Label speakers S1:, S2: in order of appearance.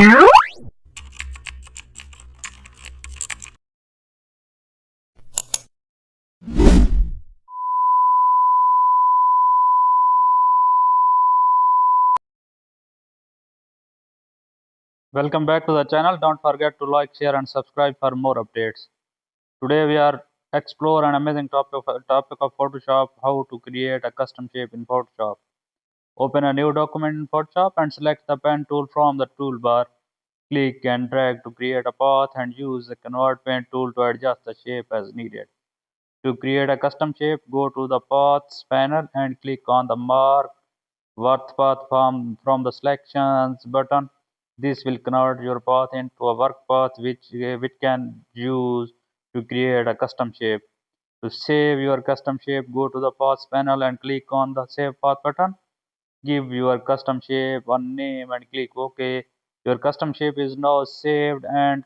S1: Welcome back to the channel. Don't forget to like, share and subscribe for more updates. Today we are explore an amazing topic of Photoshop, how to create a custom shape in Photoshop. Open a new document in Photoshop and select the pen tool from the toolbar. Click and drag to create a path and use the convert pen tool to adjust the shape as needed. To create a custom shape, go to the paths panel and click on the mark work path from the selections button. This will convert your path into a work path which can use to create a custom shape. To save your custom shape, go to the paths panel and click on the save path button. Give your custom shape a name and click OK. Your custom shape is now saved and